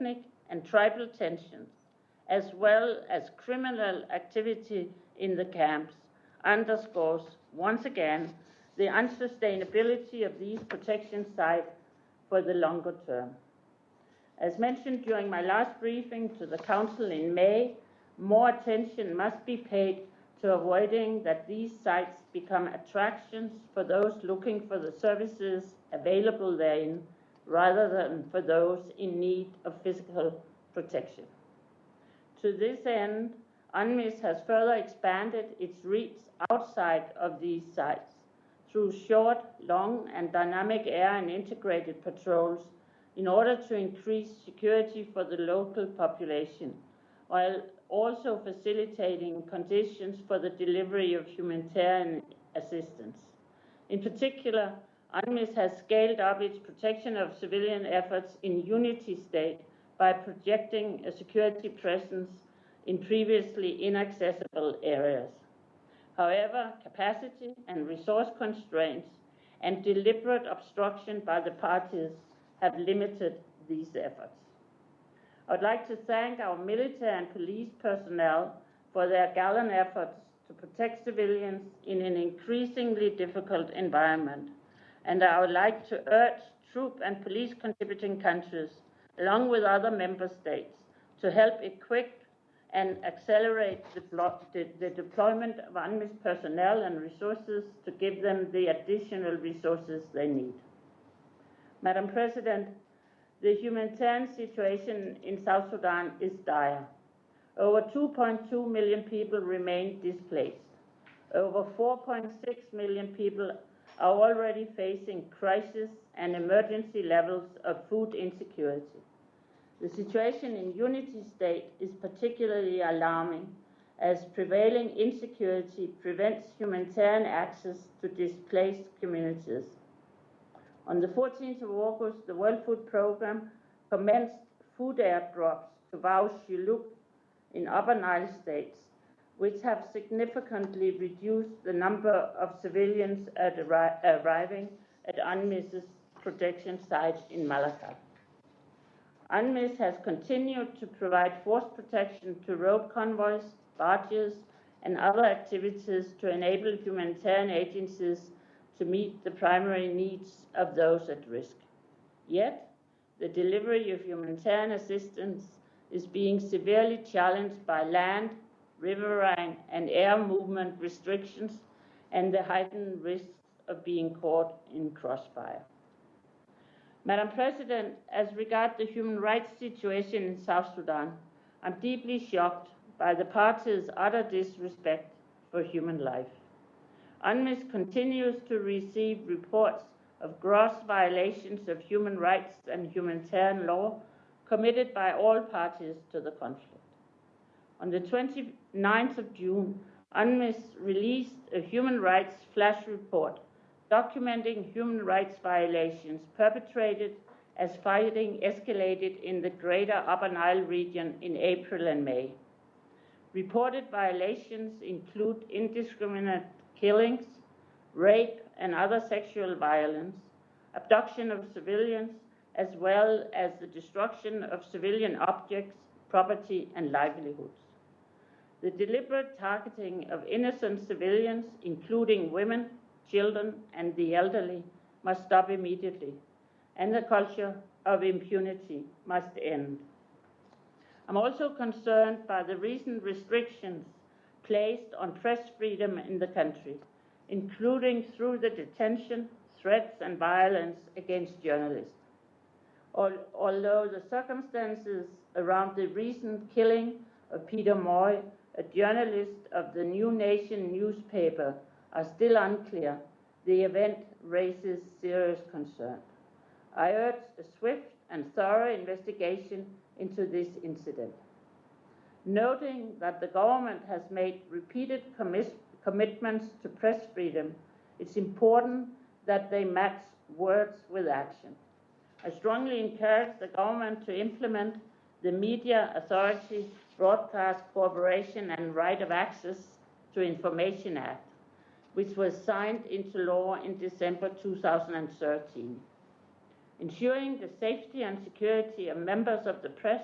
ethnic and tribal tensions, as well as criminal activity in the camps, underscores once again the unsustainability of these protection sites for the longer term. As mentioned during my last briefing to the Council in May, more attention must be paid to avoiding that these sites become attractions for those looking for the services available therein, rather than for those in need of physical protection. To this end, UNMISS has further expanded its reach outside of these sites through short, long, and dynamic air and integrated patrols in order to increase security for the local population, while also facilitating conditions for the delivery of humanitarian assistance. In particular, UNMISS has scaled up its protection of civilian efforts in Unity State by projecting a security presence in previously inaccessible areas. However, capacity and resource constraints and deliberate obstruction by the parties have limited these efforts. I would like to thank our military and police personnel for their gallant efforts to protect civilians in an increasingly difficult environment, and I would like to urge troop and police contributing countries, along with other member states, to help equip and accelerate the deployment of UNMISS personnel and resources to give them the additional resources they need. Madam President, the humanitarian situation in South Sudan is dire. Over 2.2 million people remain displaced. Over 4.6 million people are already facing crisis and emergency levels of food insecurity. The situation in Unity State is particularly alarming, as prevailing insecurity prevents humanitarian access to displaced communities. On the 14th of August, the World Food Programme commenced food airdrops to Wau Shiluk in Upper Nile states, which have significantly reduced the number of civilians arriving at UNMISS's protection site in Malakal. UNMISS has continued to provide force protection to road convoys, barges, and other activities to enable humanitarian agencies to meet the primary needs of those at risk. Yet, the delivery of humanitarian assistance is being severely challenged by land, riverine, and air movement restrictions and the heightened risks of being caught in crossfire. Madam President, as regards the human rights situation in South Sudan, I'm deeply shocked by the parties' utter disrespect for human life. UNMISS continues to receive reports of gross violations of human rights and humanitarian law committed by all parties to the conflict. On the 29th of June, UNMISS released a human rights flash report documenting human rights violations perpetrated as fighting escalated in the greater Upper Nile region in April and May. Reported violations include indiscriminate killings, rape and other sexual violence, abduction of civilians, as well as the destruction of civilian objects, property, and livelihoods. The deliberate targeting of innocent civilians, including women, children, and the elderly, must stop immediately, and the culture of impunity must end. I'm also concerned by the recent restrictions placed on press freedom in the country, including through the detention, threats, and violence against journalists. Although the circumstances around the recent killing of Peter Moy, a journalist of the New Nation newspaper, are still unclear, the event raises serious concern. I urge a swift and thorough investigation into this incident. Noting that the government has made repeated commitments to press freedom, it's important that they match words with action. I strongly encourage the government to implement the Media Authority, Broadcast Cooperation and Right of Access to Information Act, which was signed into law in December 2013. ensuring the safety and security of members of the press,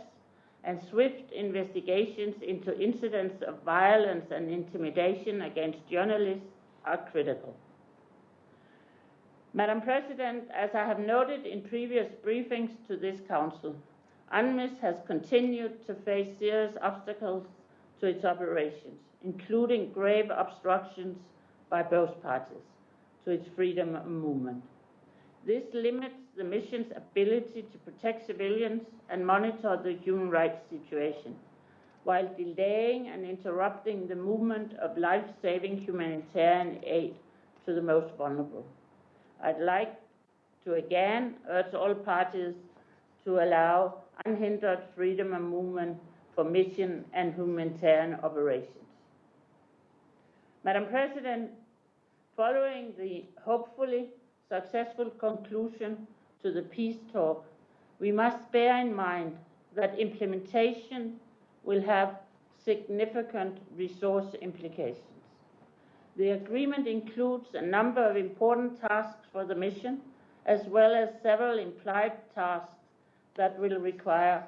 and swift investigations into incidents of violence and intimidation against journalists are critical. Madam President, as I have noted in previous briefings to this Council, UNMISS has continued to face serious obstacles to its operations, including grave obstructions by both parties to its freedom of movement. This limits the mission's ability to protect civilians and monitor the human rights situation, while delaying and interrupting the movement of life-saving humanitarian aid to the most vulnerable. I'd like to again urge all parties to allow unhindered freedom of movement for mission and humanitarian operations. Madam President, following the hopefully successful conclusion to the peace talk, we must bear in mind that implementation will have significant resource implications. The agreement includes a number of important tasks for the mission, as well as several implied tasks that will require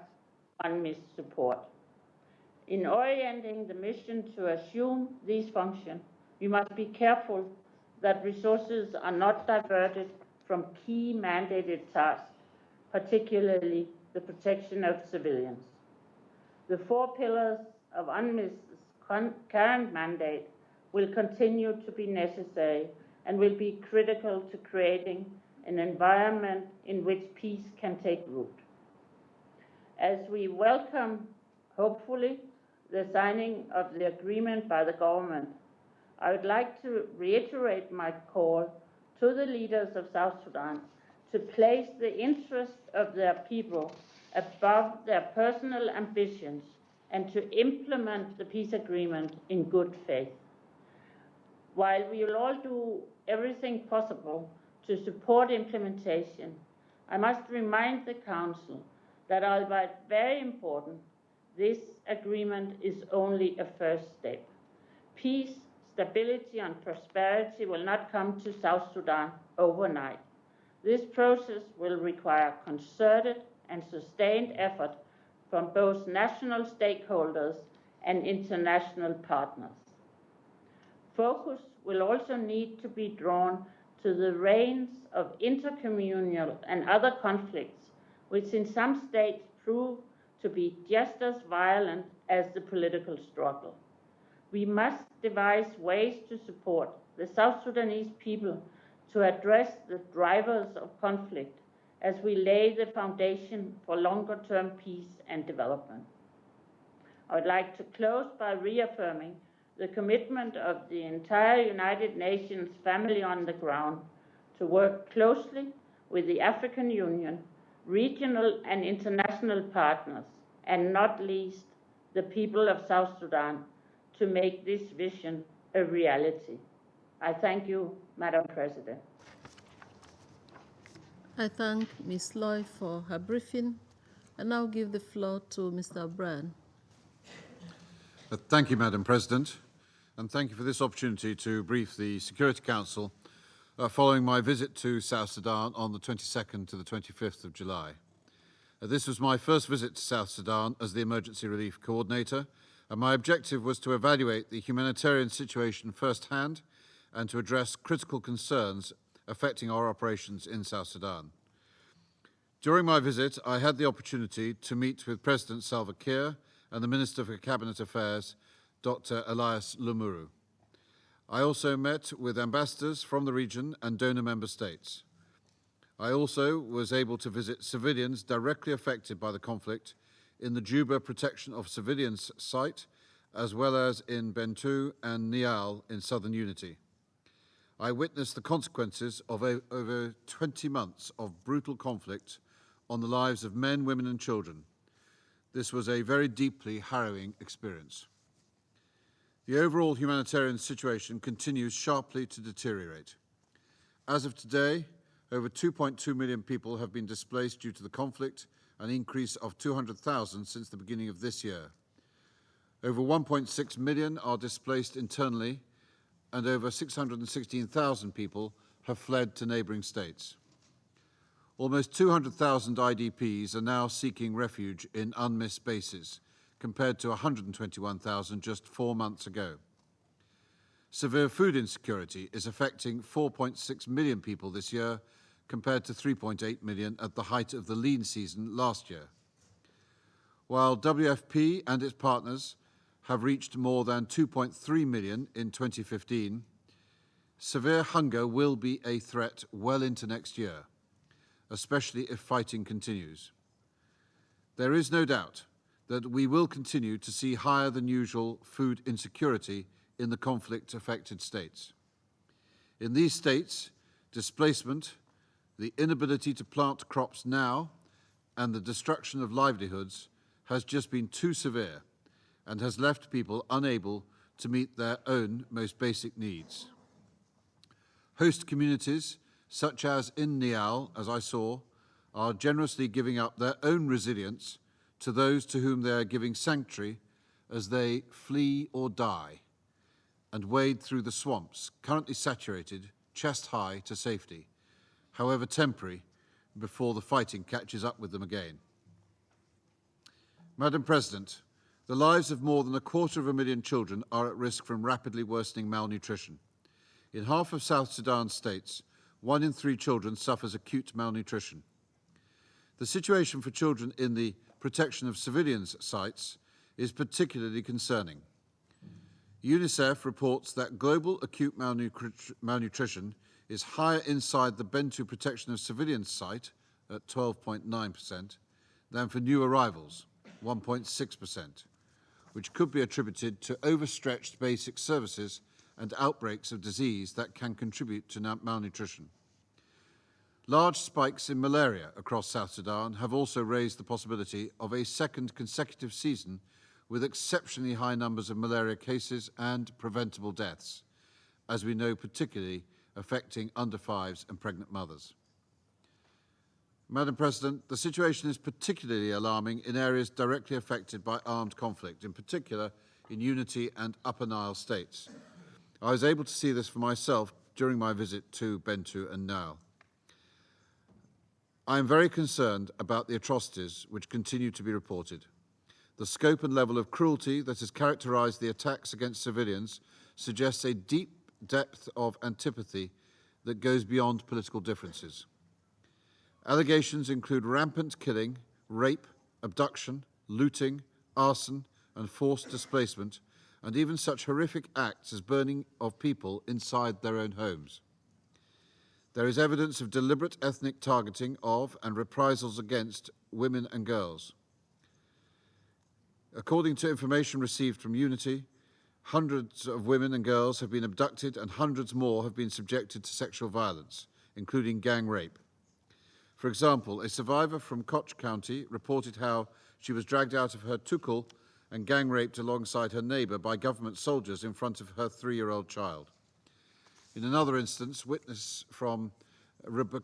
UNMISS support. In orienting the mission to assume these functions, we must be careful that resources are not diverted from key mandated tasks, particularly the protection of civilians. The 4 pillars of UNMISS's current mandate will continue to be necessary and will be critical to creating an environment in which peace can take root. As we welcome, hopefully, the signing of the agreement by the government, I would like to reiterate my call to the leaders of South Sudan to place the interest of their people above their personal ambitions and to implement the peace agreement in good faith. While we will all do everything possible to support implementation, I must remind the Council that, albeit very important, this agreement is only a first step. Peace, stability, and prosperity will not come to South Sudan overnight. This process will require concerted and sustained effort from both national stakeholders and international partners. Focus will also need to be drawn to the reins of intercommunal and other conflicts, which in some states prove to be just as violent as the political struggle. We must devise ways to support the South Sudanese people to address the drivers of conflict as we lay the foundation for longer-term peace and development. I would like to close by reaffirming the commitment of the entire United Nations family on the ground to work closely with the African Union, regional and international partners, and not least the people of South Sudan, to make this vision a reality. I thank you, Madam President. I thank Ms. Loy for her briefing. I now give the floor to Mr. O'Brien. Thank you, Madam President, and thank you for this opportunity to brief the Security Council following my visit to South Sudan on the 22nd to the 25th of July. This was my first visit to South Sudan as the Emergency Relief Coordinator, and my objective was to evaluate the humanitarian situation firsthand and to address critical concerns affecting our operations in South Sudan. During my visit, I had the opportunity to meet with President Salva Kiir and the Minister for Cabinet Affairs, Dr. Elias Lemuru. I also met with ambassadors from the region and donor member states. I also was able to visit civilians directly affected by the conflict in the Juba Protection of Civilians site, as well as in Bentiu and Nial in Southern Unity. I witnessed the consequences of over 20 months of brutal conflict on the lives of men, women, and children. This was a very deeply harrowing experience. The overall humanitarian situation continues sharply to deteriorate. As of today, over 2.2 million people have been displaced due to the conflict, an increase of 200,000 since the beginning of this year. Over 1.6 million are displaced internally, and over 616,000 people have fled to neighboring states. Almost 200,000 IDPs are now seeking refuge in UNMISS bases, compared to 121,000 just 4 months ago. Severe food insecurity is affecting 4.6 million people this year, compared to 3.8 million at the height of the lean season last year. While WFP and its partners have reached more than 2.3 million in 2015, severe hunger will be a threat well into next year, especially if fighting continues. There is no doubt that we will continue to see higher than usual food insecurity in the conflict-affected states. In these states, displacement, the inability to plant crops now, and the destruction of livelihoods has just been too severe and has left people unable to meet their own most basic needs. Host communities, such as in Nial, as I saw, are generously giving up their own resilience to those to whom they are giving sanctuary as they flee or die and wade through the swamps, currently saturated, chest high, to safety, however temporary, before the fighting catches up with them again. Madam President, the lives of more than 250,000 children are at risk from rapidly worsening malnutrition. In half of South Sudan states, 1 in 3 children suffers acute malnutrition. The situation for children in the protection of civilians sites is particularly concerning. UNICEF reports that global acute malnutrition is higher inside the Bentu protection of civilians site at 12.9% than for new arrivals, 1.6%, which could be attributed to overstretched basic services and outbreaks of disease that can contribute to malnutrition. Large spikes in malaria across South Sudan have also raised the possibility of a second consecutive season with exceptionally high numbers of malaria cases and preventable deaths, as we know, particularly affecting under 5s and pregnant mothers. Madam President, the situation is particularly alarming in areas directly affected by armed conflict, in particular in Unity and Upper Nile states. I was able to see this for myself during my visit to Bentu and Nile. I am very concerned about the atrocities which continue to be reported. The scope and level of cruelty that has characterized the attacks against civilians suggests a deep depth of antipathy that goes beyond political differences. Allegations include rampant killing, rape, abduction, looting, arson, and forced displacement, and even such horrific acts as burning of people inside their own homes. There is evidence of deliberate ethnic targeting of and reprisals against women and girls. According to information received from Unity, hundreds of women and girls have been abducted and hundreds more have been subjected to sexual violence, including gang rape. For example, a survivor from Koch County reported how she was dragged out of her tukul and gang raped alongside her neighbor by government soldiers in front of her 3-year-old child. In another instance, witness from Rebecca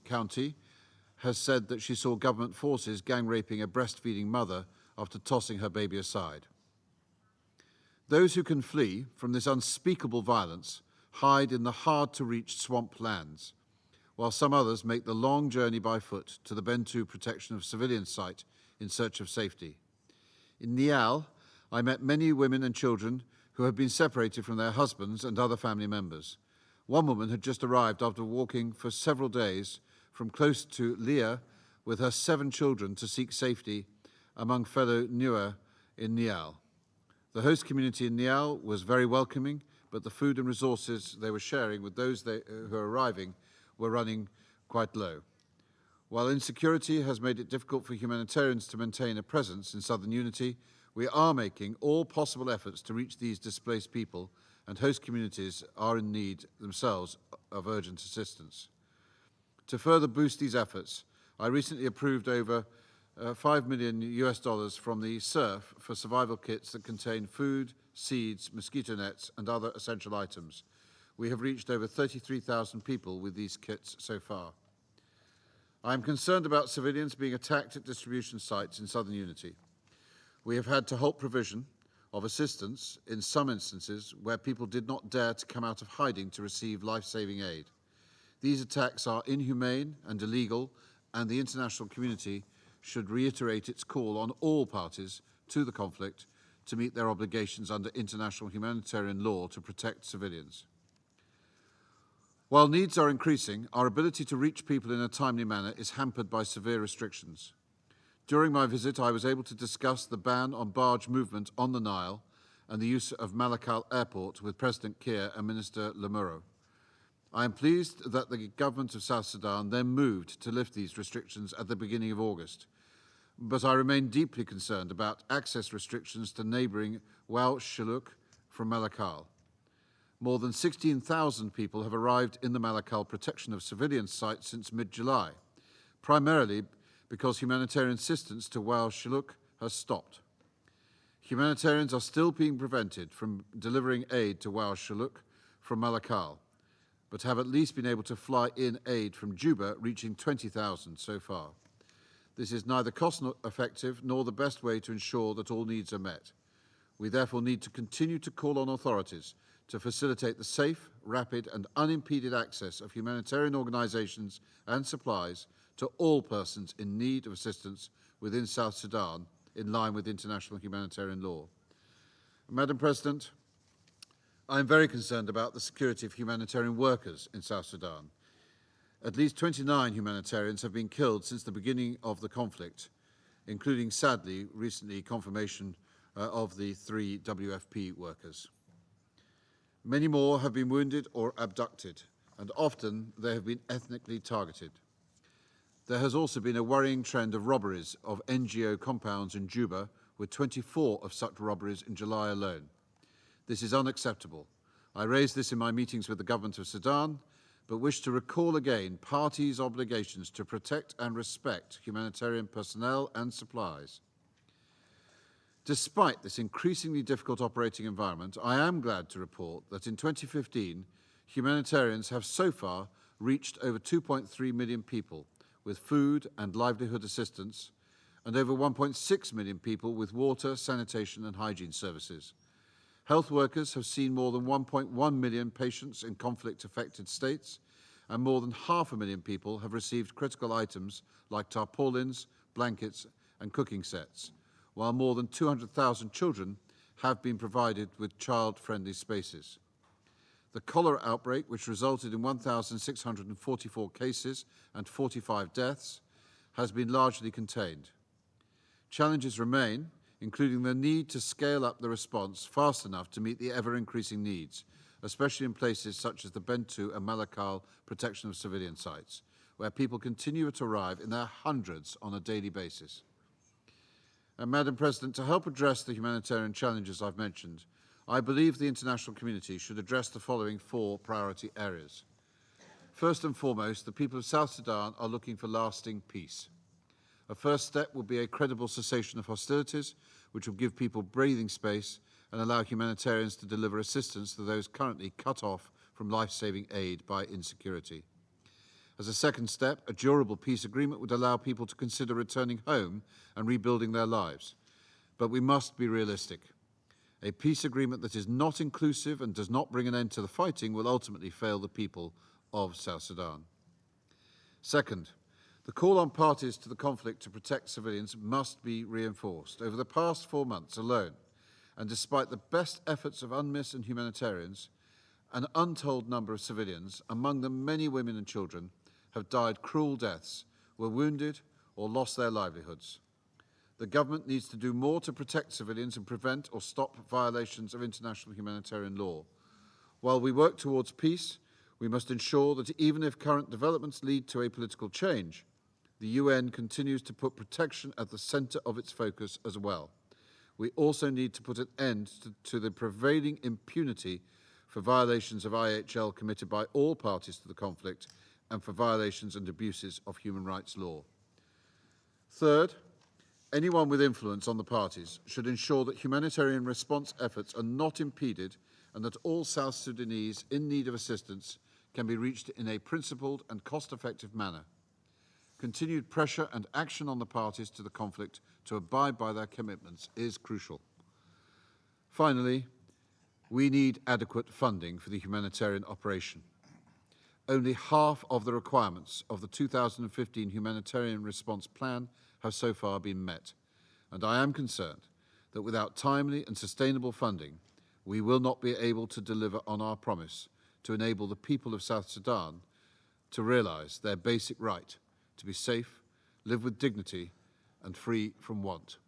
County has said that she saw government forces gang raping a breastfeeding mother after tossing her baby aside. Those who can flee from this unspeakable violence hide in the hard-to-reach swamp lands, while some others make the long journey by foot to the Bentu protection of civilians site in search of safety. In Nial, I met many women and children who had been separated from their husbands and other family members. One woman had just arrived after walking for several days from close to Leah with her 7 children to seek safety among fellow Nuer in Nial. The host community in Nial was very welcoming, but the food and resources they were sharing with those who were arriving were running quite low. While insecurity has made it difficult for humanitarians to maintain a presence in Southern Unity, we are making all possible efforts to reach these displaced people, and host communities are in need themselves of urgent assistance. To further boost these efforts, I recently approved over $5 million from the SURF for survival kits that contain food, seeds, mosquito nets, and other essential items. We have reached over 33,000 people with these kits so far. I am concerned about civilians being attacked at distribution sites in Southern Unity. We have had to halt provision of assistance in some instances where people did not dare to come out of hiding to receive life-saving aid. These attacks are inhumane and illegal, and the international community should reiterate its call on all parties to the conflict to meet their obligations under international humanitarian law to protect civilians. While needs are increasing, our ability to reach people in a timely manner is hampered by severe restrictions. During my visit, I was able to discuss the ban on barge movement on the Nile and the use of Malakal Airport with President Kiir and Minister Limuro. I am pleased that the government of South Sudan then moved to lift these restrictions at the beginning of August, but I remain deeply concerned about access restrictions to neighbouring Wau Shiluk from Malakal. More than 16,000 people have arrived in the Malakal protection of civilians site since mid-July, primarily because humanitarian assistance to Wau Shiluk has stopped. Humanitarians are still being prevented from delivering aid to Wau Shiluk from Malakal, but have at least been able to fly in aid from Juba, reaching 20,000 so far. This is neither cost-effective nor the best way to ensure that all needs are met. We therefore need to continue to call on authorities to facilitate the safe, rapid and unimpeded access of humanitarian organisations and supplies to all persons in need of assistance within South Sudan, in line with international humanitarian law. Madam President, I am very concerned about the security of humanitarian workers in South Sudan. At least 29 humanitarians have been killed since the beginning of the conflict, including, sadly, recently confirmation of the 3 WFP workers. Many more have been wounded or abducted, and often they have been ethnically targeted. There has also been a worrying trend of robberies of NGO compounds in Juba, with 24 of such robberies in July alone. This is unacceptable. I raised this in my meetings with the government of Sudan, but wish to recall again parties' obligations to protect and respect humanitarian personnel and supplies. Despite this increasingly difficult operating environment, I am glad to report that in 2015, humanitarians have so far reached over 2.3 million people with food and livelihood assistance, and over 1.6 million people with water, sanitation and hygiene services. Health workers have seen more than 1.1 million patients in conflict-affected states, and more than 500,000 people have received critical items like tarpaulins, blankets and cooking sets, while more than 200,000 children have been provided with child-friendly spaces. The cholera outbreak, which resulted in 1,644 cases and 45 deaths, has been largely contained. Challenges remain, including the need to scale up the response fast enough to meet the ever-increasing needs, especially in places such as the Bentu and Malakal protection of civilian sites, where people continue to arrive in their hundreds on a daily basis. And Madam President, to help address the humanitarian challenges I've mentioned, I believe the international community should address the following 4 priority areas. First and foremost, the people of South Sudan are looking for lasting peace. A first step will be a credible cessation of hostilities, which will give people breathing space and allow humanitarians to deliver assistance to those currently cut off from life-saving aid by insecurity. As a second step, a durable peace agreement would allow people to consider returning home and rebuilding their lives. But we must be realistic. A peace agreement that is not inclusive and does not bring an end to the fighting will ultimately fail the people of South Sudan. Second, the call on parties to the conflict to protect civilians must be reinforced. Over the past 4 months alone, and despite the best efforts of UNMISS and humanitarians, an untold number of civilians, among them many women and children, have died cruel deaths, were wounded or lost their livelihoods. The government needs to do more to protect civilians and prevent or stop violations of international humanitarian law. While we work towards peace, we must ensure that even if current developments lead to a political change, the UN continues to put protection at the centre of its focus as well. We also need to put an end to the prevailing impunity for violations of IHL committed by all parties to the conflict and for violations and abuses of human rights law. Third, anyone with influence on the parties should ensure that humanitarian response efforts are not impeded and that all South Sudanese in need of assistance can be reached in a principled and cost-effective manner. Continued pressure and action on the parties to the conflict to abide by their commitments is crucial. Finally, we need adequate funding for the humanitarian operation. only half of the requirements of the 2015 Humanitarian Response Plan have so far been met, and I am concerned that without timely and sustainable funding, we will not be able to deliver on our promise to enable the people of South Sudan to realize their basic right to be safe, live with dignity, and free from want.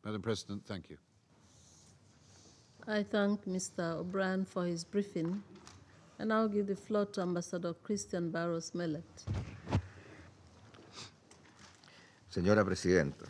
Madam President, thank you. I thank Mr. O'Brien for his briefing, and I'll give the floor to Ambassador Christian Barros Mellet. Señora Presidenta,